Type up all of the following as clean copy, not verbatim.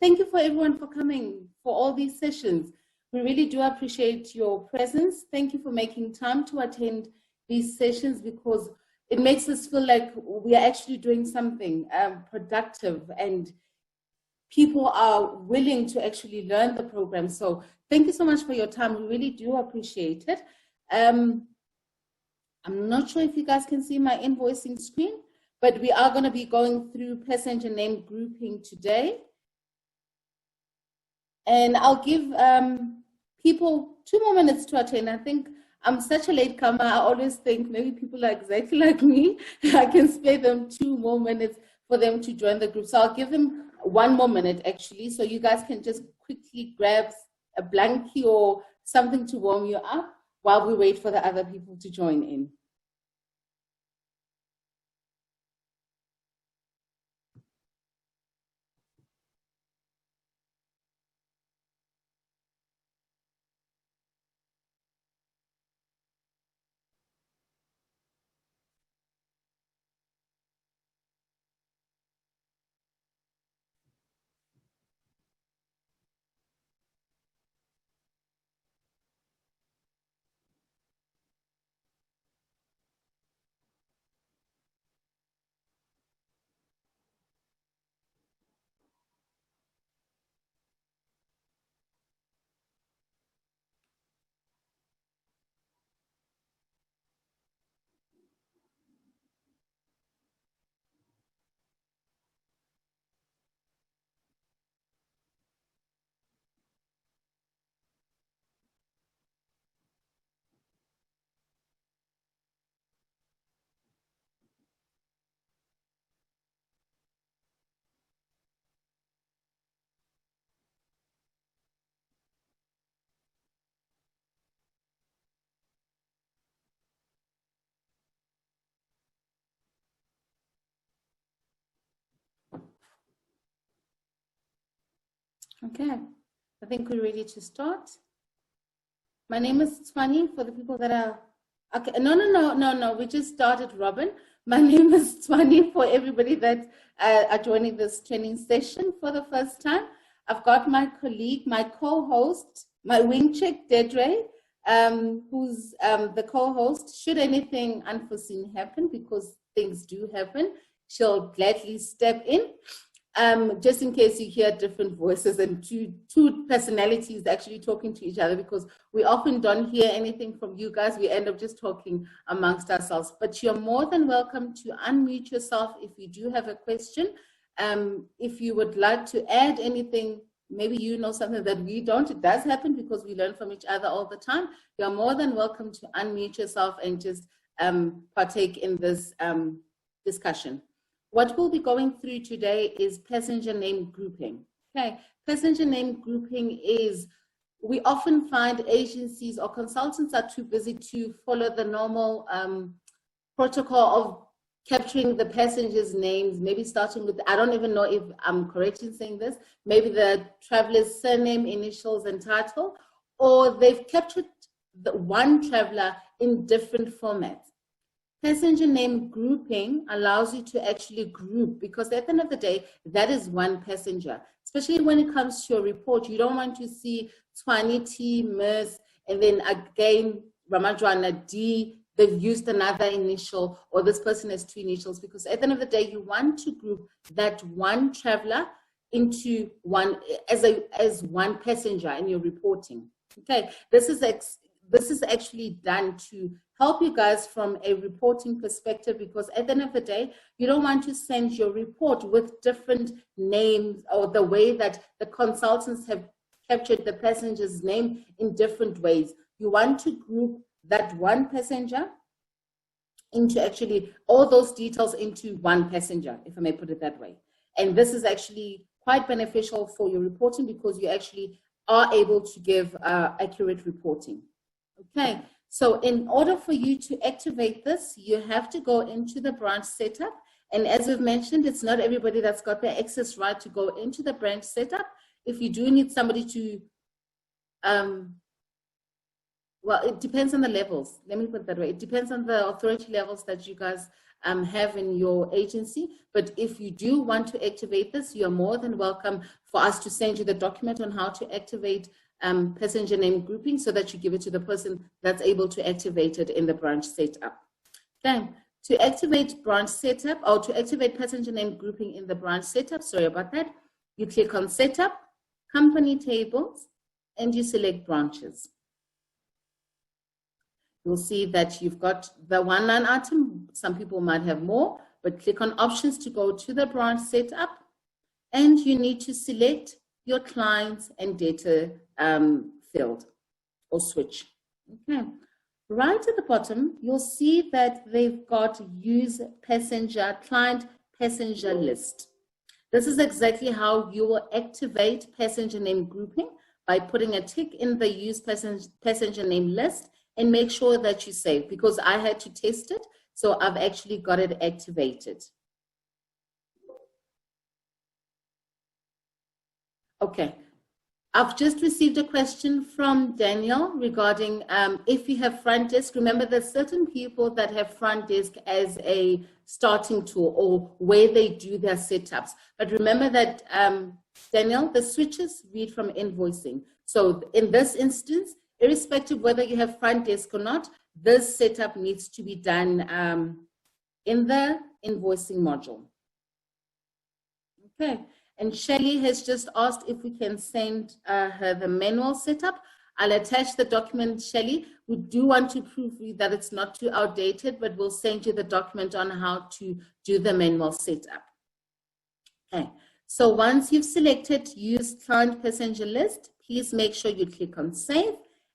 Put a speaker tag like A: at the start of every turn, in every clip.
A: thank you for everyone for coming for all these sessions. We really do appreciate your presence. Thank you for making time to attend these sessions, because it makes us feel like we are actually doing something productive, and people are willing to actually learn the program. So thank you so much for your time. We really do appreciate it. I'm not sure if you guys can see my invoicing screen, but we are going to be going through passenger name grouping today. And I'll give people 2 more minutes to attend. I think I'm such a late comer. I always think maybe people are exactly like me. I can spare them 2 more minutes for them to join the group. So I'll give them 1 more minute, actually, so you guys can just quickly grab a blankie or something to warm you up while we wait for the other people to join in. Okay, I think we're ready to start. My name is Twani, for the people that are, okay, no, we just started, Robin. My name is Twani for everybody that are joining this training session for the first time. I've got my colleague, my co-host, my wing chick, Dedre, who's the co-host. Should anything unforeseen happen, because things do happen, she'll gladly step in. Just in case you hear different voices and two personalities actually talking to each other, because we often don't hear anything from you guys. We end up just talking amongst ourselves. But you're more than welcome to unmute yourself if you do have a question. If you would like to add anything, maybe you know something that we don't. It does happen because we learn from each other all the time. You're more than welcome to unmute yourself and just partake in this discussion. What we'll be going through today is passenger name grouping. Okay, passenger name grouping is, we often find agencies or consultants are too busy to follow the normal protocol of capturing the passengers' names, maybe starting with, I don't even know if I'm correct in saying this, maybe the traveler's surname, initials, and title, or they've captured the one traveler in different formats. Passenger name grouping allows you to actually group, because at the end of the day, that is one passenger. Especially when it comes to your report, you don't want to see Twani T, Ms, and then again, Ramajwana D, they've used another initial, or this person has 2 initials, because at the end of the day, you want to group that one traveler into one, as one passenger in your reporting. Okay, this is actually done to help you guys from a reporting perspective, because at the end of the day, you don't want to send your report with different names, or the way that the consultants have captured the passenger's name in different ways. You want to group that one passenger into actually all those details into one passenger, if I may put it that way. And this is actually quite beneficial for your reporting, because you actually are able to give accurate reporting. Okay, so in order for you to activate this, you have to go into the branch setup. And as we've mentioned, it's not everybody that's got the access right to go into the branch setup. If you do need somebody to well, it depends on the levels. Let me put it that way. It depends on the authority levels that you guys have in your agency. But if you do want to activate this, you're more than welcome for us to send you the document on how to activate passenger name grouping so that you give it to the person that's able to activate it in the branch setup. Okay. To activate branch setup or to activate passenger name grouping in the branch setup, sorry about that, you click on setup, company tables, and you select branches. You'll see that you've got the one line item. Some people might have more, but click on options to go to the branch setup, and you need to select your clients and data field or switch. Okay. Right at the bottom, you'll see that they've got use passenger, client passenger list. This is exactly how you will activate passenger name grouping, by putting a tick in the use passenger name list and make sure that you save, because I had to test it. So I've actually got it activated. Okay. I've just received a question from Daniel regarding if you have front desk. Remember, there's certain people that have front desk as a starting tool or where they do their setups. But remember that, Daniel, the switches read from invoicing. So in this instance, irrespective whether you have front desk or not, this setup needs to be done in the invoicing module. Okay. And Shelley has just asked if we can send her the manual setup. I'll attach the document, Shelley. We do want to proofread that it's not too outdated, but we'll send you the document on how to do the manual setup. Okay, so once you've selected use client passenger list, please make sure you click on save.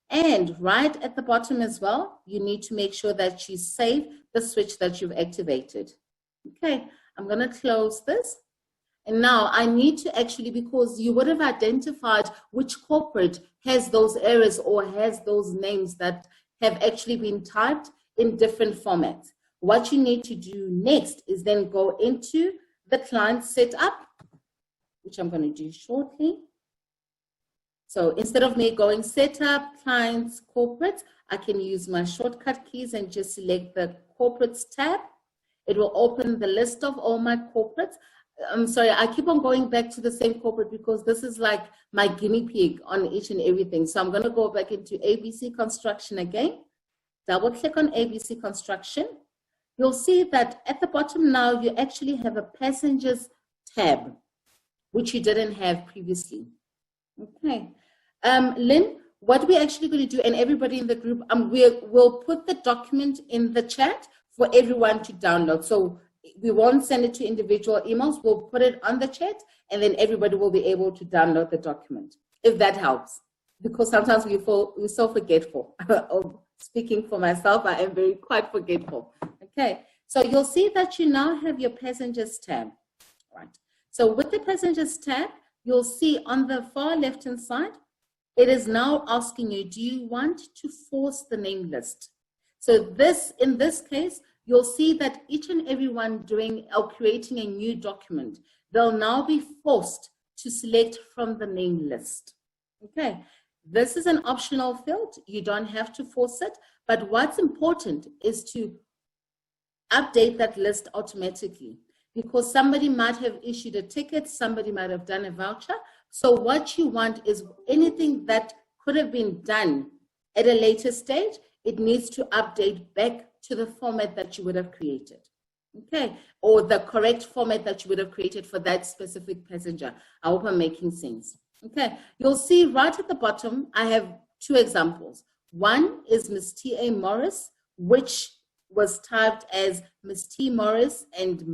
A: And right at the bottom as well, you need to make sure that you save the switch that you've activated. Okay, I'm going to close this. And now I need to actually, because you would have identified which corporate has those errors or has those names that have actually been typed in different formats. What you need to do next is then go into the client setup, which I'm going to do shortly. So instead of me going setup, clients, corporates, I can use my shortcut keys and just select the corporates tab. It will open the list of all my corporates. I'm sorry, I keep on going back to the same corporate because this is like my guinea pig on each and everything. So I'm going to go back into ABC Construction again. Double click on ABC Construction. You'll see that at the bottom now, you actually have a passengers tab, which you didn't have previously. Okay. Lynn, what we're actually going to do, and everybody in the group, we'll put the document in the chat for everyone to download. So we won't send it to individual emails. We'll put it on the chat, and then everybody will be able to download the document, if that helps. Because sometimes we're so forgetful. Speaking for myself, I am quite forgetful. Okay, so you'll see that you now have your passengers tab. Right. So with the passengers tab, you'll see on the far left-hand side, it is now asking you, do you want to force the name list? So in this case, you'll see that each and everyone doing or creating a new document, they'll now be forced to select from the name list. Okay, this is an optional field. You don't have to force it, but what's important is to update that list automatically, because somebody might have issued a ticket, somebody might have done a voucher. So what you want is anything that could have been done at a later stage, it needs to update back to the format that you would have created, okay? Or the correct format that you would have created for that specific passenger. I hope I'm making sense, okay? You'll see right at the bottom, I have two examples. One is Miss T.A. Morris, which was typed as Miss T. Morris and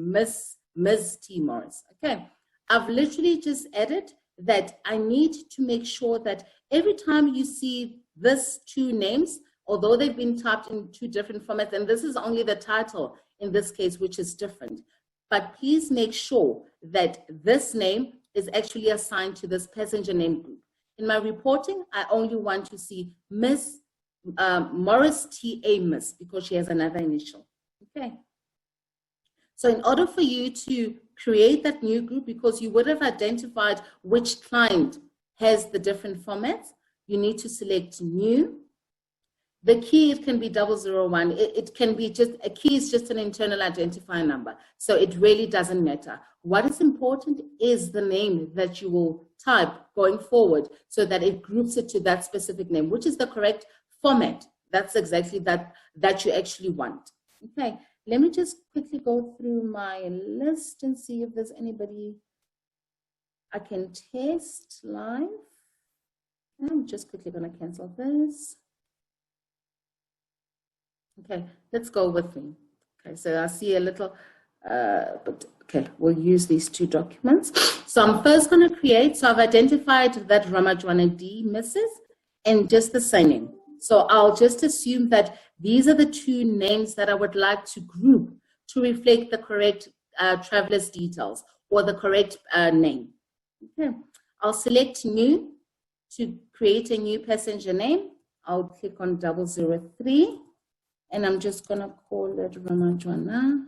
A: Ms. T. Morris, okay? I've literally just added that I need to make sure that every time you see these two names, although they've been typed in two different formats, and this is only the title in this case, which is different, but please make sure that this name is actually assigned to this passenger name group. In my reporting, I only want to see Miss Morris T.A. Miss, because she has another initial, okay? So in order for you to create that new group, because you would have identified which client has the different formats, you need to select new. The key, it can be 001. It can be just, a key is just an internal identifier number. So it really doesn't matter. What is important is the name that you will type going forward so that it groups it to that specific name, which is the correct format. That's exactly that you actually want. Okay, let me just quickly go through my list and see if there's anybody I can test live. I'm just quickly going to cancel this. Okay, let's go with me. Okay, so I see a little, but okay, we'll use these two documents. So I'm first going to create, so I've identified that Ramajwana D misses and just the surname. So I'll just assume that these are the two names that I would like to group to reflect the correct traveler's details or the correct name. Okay, I'll select new to create a new passenger name. I'll click on 003. And I'm just going to call it Ramajwana.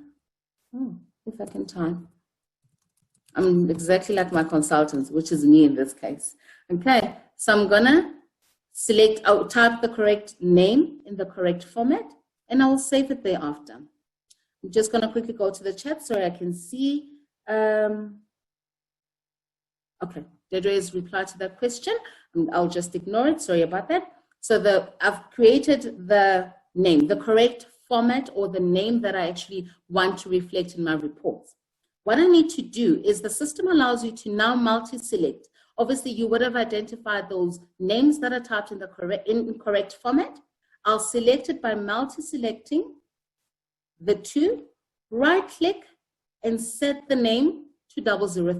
A: Oh, if I can type. I'm exactly like my consultants, which is me in this case. Okay, so I'm going to select, I'll type the correct name in the correct format, and I will save it thereafter. I'm just going to quickly go to the chat so I can see. Okay, Dedre has replied to that question. I'll just ignore it. Sorry about that. So I've created the name, the correct format or the name that I actually want to reflect in my reports. What I need to do is the system allows you to now multi-select. Obviously, you would have identified those names that are typed in the correct format. I'll select it by multi-selecting the two, right-click, and set the name to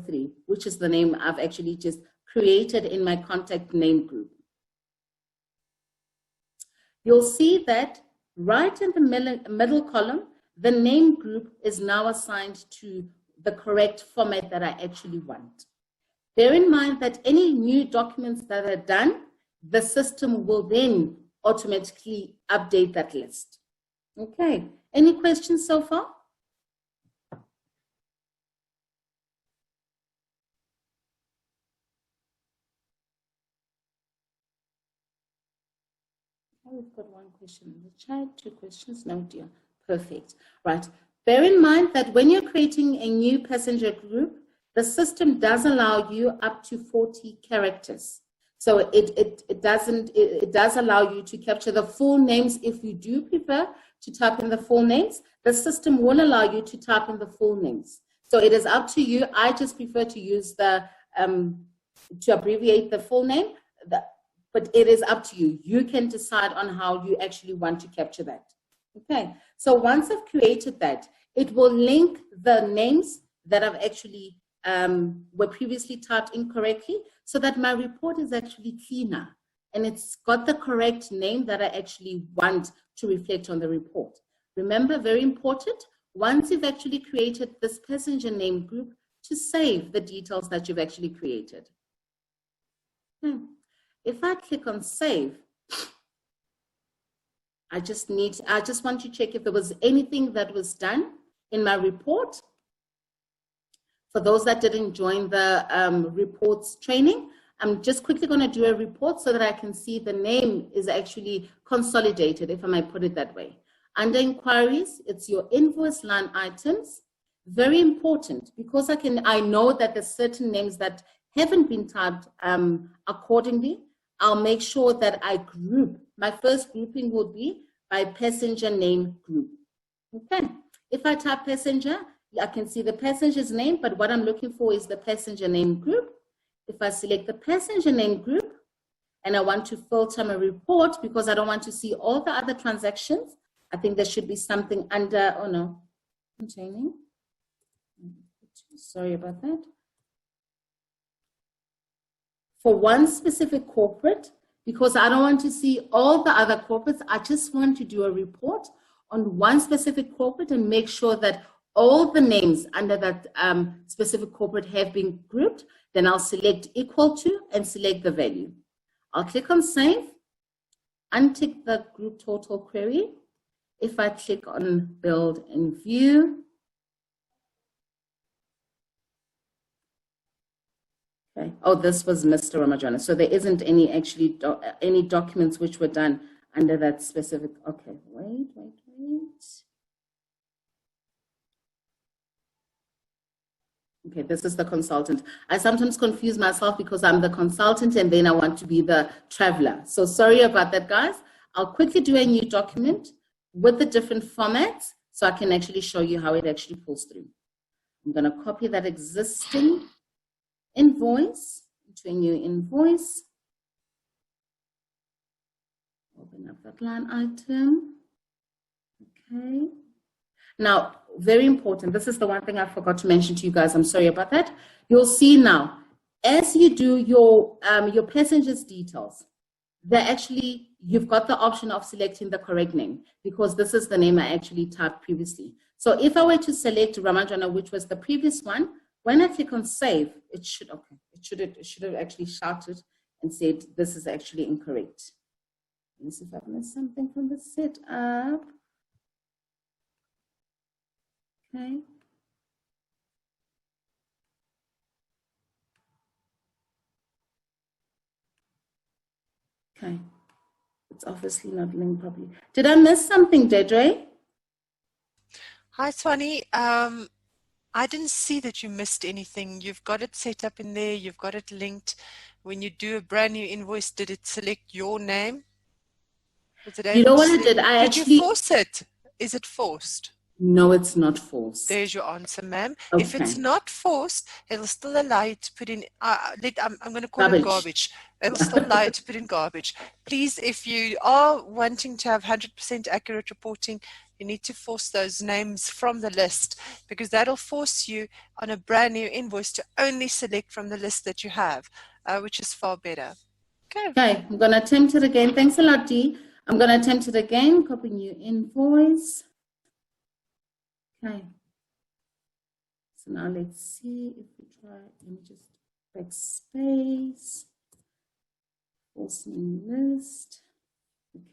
A: 003, which is the name I've actually just created in my contact name group. You'll see that right in the middle column, the name group is now assigned to the correct format that I actually want. Bear in mind that any new documents that are done, the system will then automatically update that list. Okay, any questions so far? We've got one question in the chat, 2 questions, no dear, perfect. Right, bear in mind that when you're creating a new passenger group, the system does allow you up to 40 characters. So it does allow you to capture the full names. If you do prefer to type in the full names, the system will allow you to type in the full names. So it is up to you. I just prefer to use the, to abbreviate the full name, but it is up to you. You can decide on how you actually want to capture that. Okay, so once I've created that, it will link the names that I've actually were previously typed incorrectly so that my report is actually cleaner and it's got the correct name that I actually want to reflect on the report. Remember, very important, once you've actually created this passenger name group, to save the details that you've actually created. If I click on save, I just want to check if there was anything that was done in my report. For those that didn't join the reports training, I'm just quickly going to do a report so that I can see the name is actually consolidated, if I might put it that way. Under inquiries, it's your invoice line items. Very important, because I know that there's certain names that haven't been typed accordingly. I'll make sure that I group. My first grouping would be by passenger name group. Okay, if I type passenger, I can see the passenger's name, but what I'm looking for is the passenger name group. If I select the passenger name group and I want to filter my report because I don't want to see all the other transactions, I think there should be something under, oh no, containing. Sorry about that. For one specific corporate, because I don't want to see all the other corporates, I just want to do a report on one specific corporate and make sure that all the names under that specific corporate have been grouped. Then I'll select equal to and select the value. I'll click on save, untick the group total query. If I click on build and view, okay. Oh, this was Mr. Ramajana. So there isn't any actually any documents which were done under that specific, okay, wait. Okay, this is the consultant. I sometimes confuse myself because I'm the consultant and then I want to be the traveler. So sorry about that, guys. I'll quickly do a new document with the different formats so I can actually show you how it actually pulls through. I'm going to copy that existing invoice into a new invoice. Open up that line item. Okay. Now, very important. This is the one thing I forgot to mention to you guys. I'm sorry about that. You'll see now, as you do your passengers details, you've got the option of selecting the correct name because this is the name I actually typed previously. So if I were to select Ramajana, which was the previous one, when I click on save, it should have actually shouted and said, this is actually incorrect. Let me see if I've missed something from the setup. Okay. Okay. It's obviously not linked properly. Did I miss something, Dedre?
B: Hi, Swanee. I didn't see that you missed anything. You've got it set up in there. You've got it linked. When you do a brand new invoice, did it select your name? Was it able
A: You know what
B: to
A: I did?
B: Did you force it? Is it forced?
A: No, it's not forced.
B: There's your answer, ma'am.
A: Okay.
B: If it's not forced, it'll still allow you to put in, I'm going to call it garbage. It'll still allow you to put in garbage. Please, if you are wanting to have 100% accurate reporting, you need to force those names from the list because that'll force you on a brand new invoice to only select from the list that you have, which is far better.
A: Okay, I'm going to attempt it again. Thanks a lot, Dee. I'm going to attempt it again. Copy new invoice. Okay. So now let's see if we try. Let me just backspace. Force name list.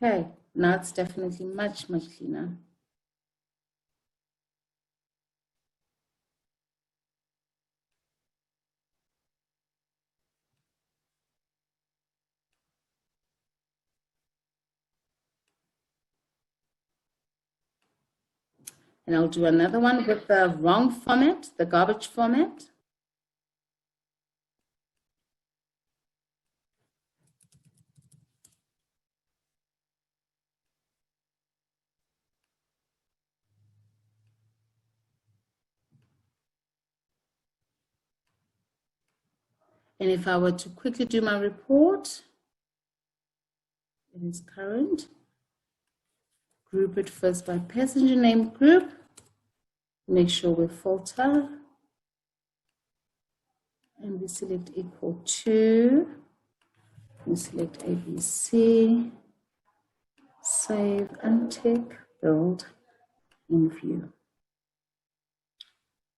A: Okay. Now it's definitely much cleaner. And I'll do another one with the wrong format, the garbage format. And if I were to quickly do my report, it is current. Group it first by passenger name group. Make sure we filter. And we select equal to. We select ABC. Save, untick, build, in view.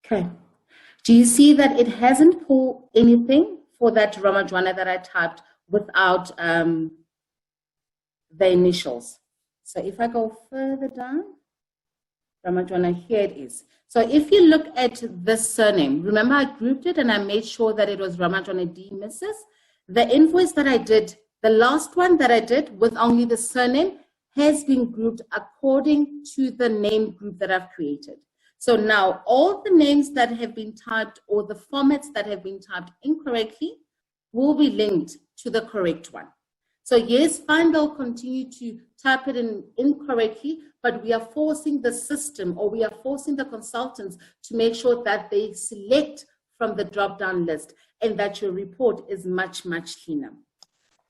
A: Okay. Do you see that it hasn't pulled anything for that Ramajwana that I typed without the initials? So if I go further down, Ramajwana, here it is. So if you look at this surname, remember I grouped it and I made sure that it was Ramajwana D. Mrs. The invoice that I did, the last one that I did with only the surname has been grouped according to the name group that I've created. So now all the names that have been typed or the formats that have been typed incorrectly will be linked to the correct one. So yes, fine, they'll continue to type it in incorrectly, but we are forcing the system or we are forcing the consultants to make sure that they select from the drop-down list and that your report is much cleaner.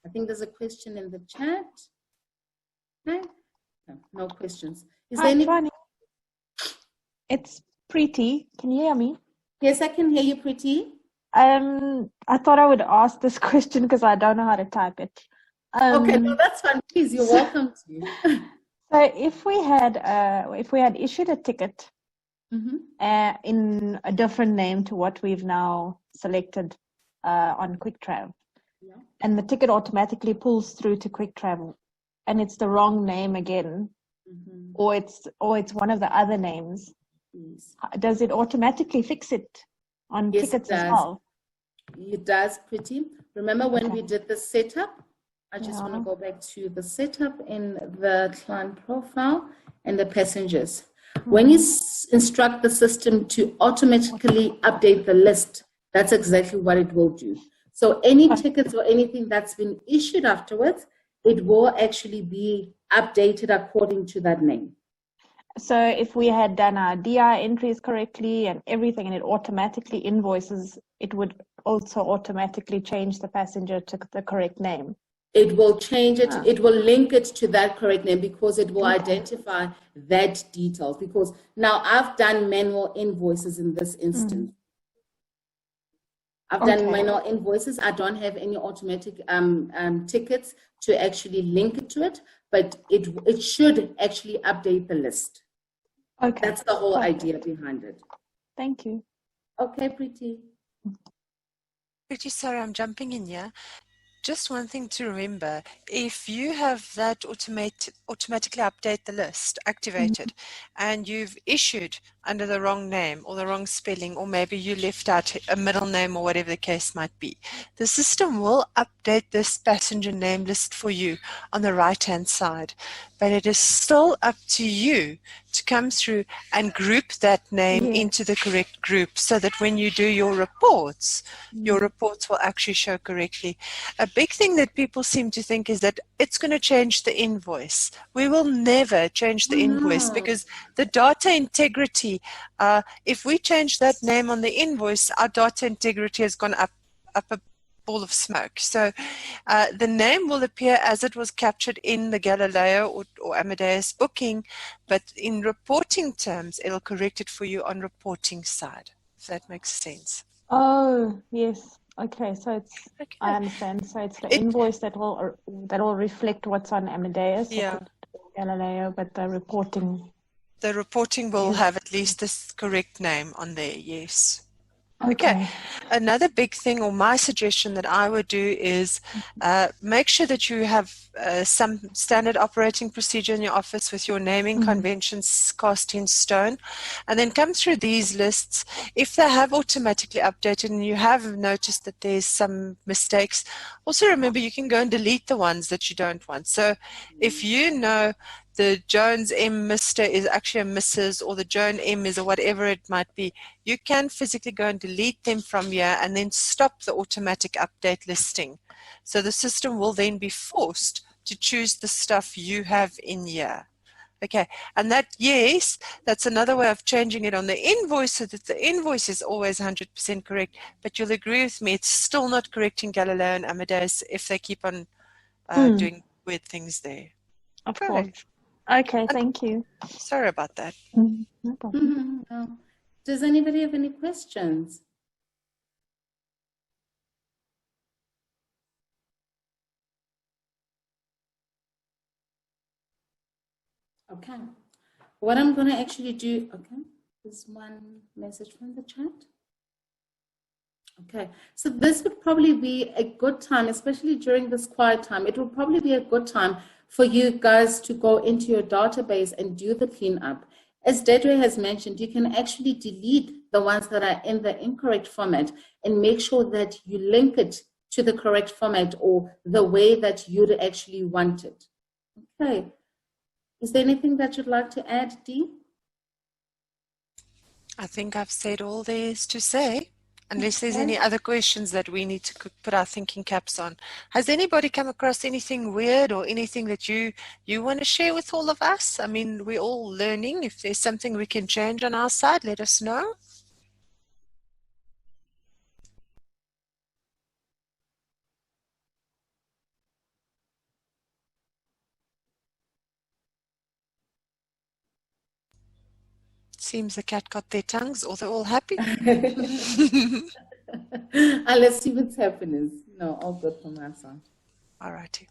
A: I think there's a question in the chat. Okay. No questions. Is there any?
C: It's Preeti. Can you hear me?
A: Yes, I can hear you, Preeti.
C: I thought I would ask this question because I don't know how to type it.
A: Okay, no, that's fine. Please, you're welcome to.
C: So if we had issued a ticket in a different name to what we've now selected on Quick Travel, and the ticket automatically pulls through to Quick Travel, and it's the wrong name again, or it's one of the other names, does it automatically fix it on tickets as well?
A: It does, Preeti. Remember when we did the setup? I just want to go back to the setup in the client profile and the passengers. When you instruct the system to automatically update the list, that's exactly what it will do. So any tickets or anything that's been issued afterwards, it will actually be updated according to that name.
C: So if we had done our DI entries correctly and everything, and it automatically invoices, it would also automatically change the passenger to the correct name.
A: It will change it, it will link it to that correct name because it will identify that details. Because now I've done manual invoices in this instance. I've done manual invoices. I don't have any automatic tickets to actually link it to it, but it should actually update the list.
C: Okay.
A: That's the whole idea behind it.
C: Thank you.
A: Okay, Preeti.
B: Preeti, sorry, I'm jumping in here. Just one thing to remember, if you have that automatically update the list activated and you've issued under the wrong name or the wrong spelling, or maybe you left out a middle name or whatever the case might be, the system will update this passenger name list for you on the right-hand side. But it is still up to you to come through and group that name into the correct group so that when you do your reports will actually show correctly. A big thing that people seem to think is that it's going to change the invoice. We will never change the invoice because the data integrity, if we change that name on the invoice, our data integrity has gone up a ball of smoke. So the name will appear as it was captured in the Galileo or Amadeus booking, but in reporting terms, it'll correct it for you on reporting side, if that makes sense.
C: Oh, yes. Okay, so it's I understand. So it's the invoice that will reflect what's on Amadeus or Galileo, but the reporting
B: will have at least this correct name on there, yes.
C: Okay.
B: Another big thing, or my suggestion that I would do is make sure that you have some standard operating procedure in your office with your naming conventions cast in stone, and then come through these lists. If they have automatically updated and you have noticed that there's some mistakes, also remember you can go and delete the ones that you don't want. So if you know the Jones M Mr. is actually a Mrs. or the Joan M is or whatever it might be, you can physically go and delete them from here and then stop the automatic update listing. So the system will then be forced to choose the stuff you have in here. Okay, and that's another way of changing it on the invoice so that the invoice is always 100% correct. But you'll agree with me, it's still not correct in Galileo and Amadeus if they keep on doing weird things there.
C: Of course. Okay, thank you.
B: Sorry about that.
C: No problem.
A: Does anybody have any questions? Okay. What I'm going to actually do, there's one message from the chat. Okay, so this would probably be a good time, especially during this quiet time. It would probably be a good time for you guys to go into your database and do the cleanup. As Dedre has mentioned, you can actually delete the ones that are in the incorrect format and make sure that you link it to the correct format or the way that you'd actually want it. Okay. Is there anything that you'd like to add, Dee?
B: I think I've said all there is to say. Unless there's any other questions that we need to put our thinking caps on. Has anybody come across anything weird or anything that you want to share with all of us? I mean, we're all learning. If there's something we can change on our side, let us know. Seems the cat got their tongues, or they're all happy.
A: Let's see what's happening. No, all good from my side.
B: All righty.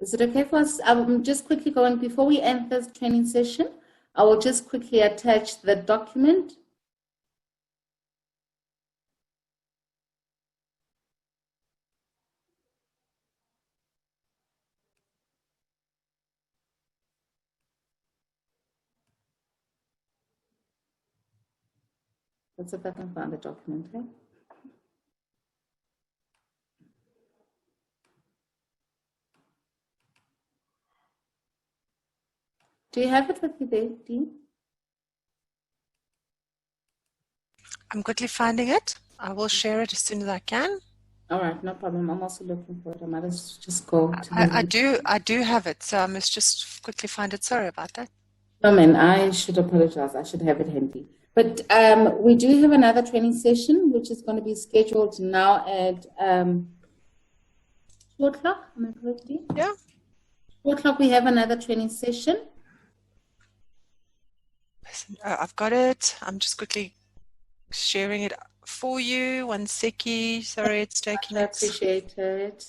A: Is it okay for us? I'm just quickly going, before we end this training session, I will just quickly attach the document. Let's see if I can find the document here. Do you have it with you there, Dean?
B: I'm quickly finding it. I will share it as soon as I can.
A: All right, no problem. I'm also looking for it. I might just go to
B: I do have it, so I must just quickly find it. Sorry about that.
A: No, man, I should apologize. I should have it handy. But we do have another training session, which is going to be scheduled now at 2 o'clock. Am I correct?
B: Yeah.
A: 2 o'clock, we have another training session.
B: I've got it. I'm just quickly sharing it for you. One seckie. Sorry, it's taking
A: I appreciate it.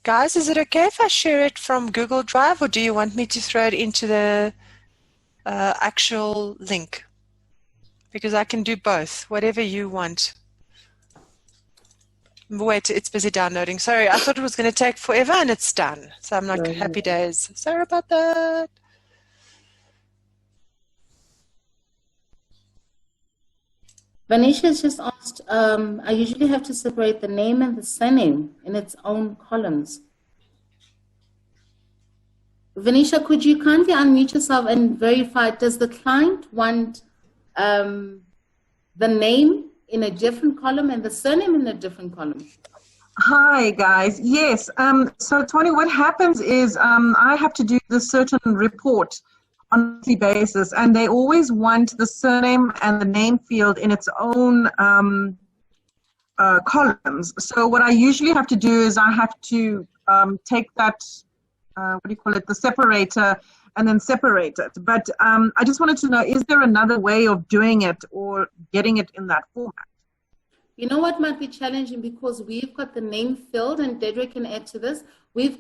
B: Guys, is it okay if I share it from Google Drive, or do you want me to throw it into the actual link? Because I can do both, whatever you want. Wait, it's busy downloading. Sorry, I thought it was going to take forever, and it's done. So I'm like, happy days. Sorry about that.
A: Vanisha has just asked, I usually have to separate the name and the surname in its own columns. Vanisha, could you kindly unmute yourself and verify, does the client want the name in a different column and the surname in a different column?
D: Hi, guys. Yes. So, Tony, what happens is I have to do this certain report on a monthly basis, and they always want the surname and the name field in its own columns. So what I usually have to do is I have to take that, what do you call it, the separator, and then separate it. But I just wanted to know, is there another way of doing it or getting it in that format?
A: You know what might be challenging, because we've got the name field, and Dedrick can add to this. We've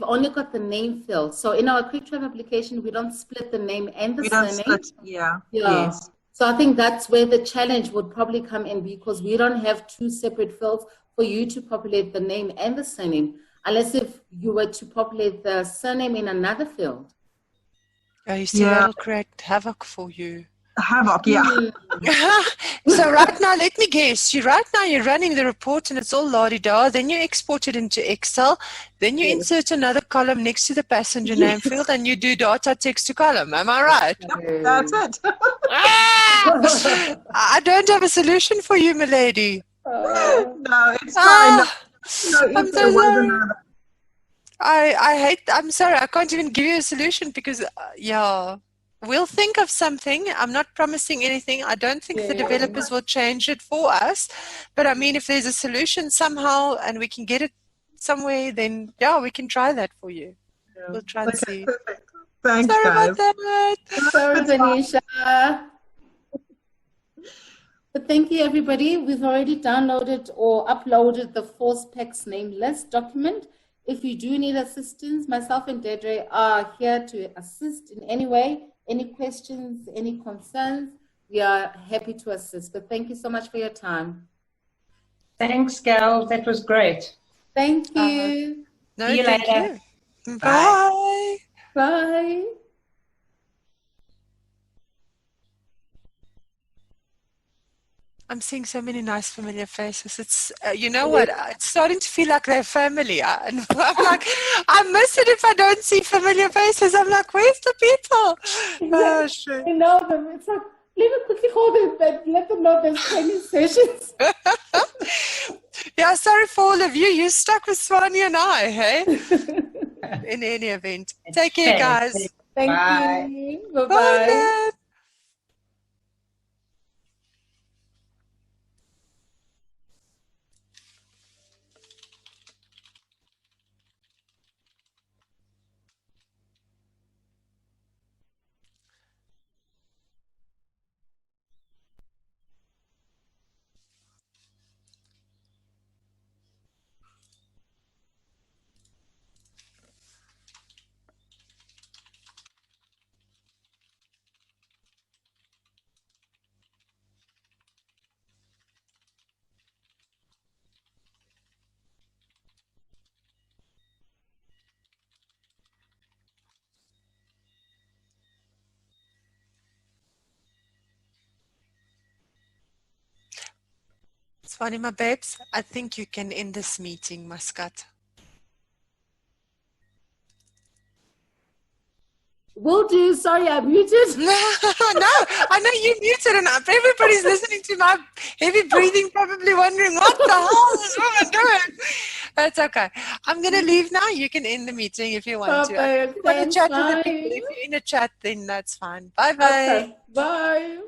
A: only got the name field. So in our Quick Drive application, we don't split the name and the surname.
D: Split, yeah.
A: Yes. So I think that's where the challenge would probably come in, because we don't have two separate fields for you to populate the name and the surname, unless if you were to populate the surname in another field.
B: Oh, you see, that'll create havoc for you.
D: Havoc, yeah.
B: So right now, let me guess. Right now you're running the report and it's all la-di-da. Then you export it into Excel. Then you insert another column next to the passenger name field, and you do data text to column. Am I right?
D: Yep, that's it.
B: I don't have a solution for you, milady.
D: No, it's fine.
B: I'm so sorry. I'm sorry. I can't even give you a solution because, we'll think of something. I'm not promising anything. I don't think the developers will change it for us. But I mean, if there's a solution somehow and we can get it somewhere, then we can try that for you. Yeah. We'll try and see.
D: Perfect. Thanks,
B: sorry
D: guys.
B: about that.
A: Sorry, Vanisha. But thank you, everybody. We've already downloaded or uploaded the Force Packs name list document. If you do need assistance, myself and Dedre are here to assist in any way. Any questions, any concerns, we are happy to assist. But thank you so much for your time.
E: Thanks, Gal. That was great.
A: Thank you.
E: See you later.
B: Bye.
A: Bye.
B: I'm seeing so many nice familiar faces. It's, you know what, it's starting to feel like they're family. And I'm like, I miss it if I don't see familiar faces. I'm like, where's the people? Oh, shit.
A: I know them. It's like, let me quickly hold it, but let them know there's training sessions.
B: Yeah, sorry for all of you. You're stuck with Swanee and I, hey? In any event. Take care, guys.
A: Thank you. Bye-bye. Bye.
B: Swanee, my babes, I think you can end this meeting, Muscat.
A: Will do. Sorry, I muted.
B: No, I know you muted, and everybody's listening to my heavy breathing, probably wondering what the hell is this woman doing. That's okay. I'm going to leave now. You can end the meeting if you want to. If you want to chat with the people, if you're in a chat, then that's fine. Bye-bye.
A: Okay. Bye.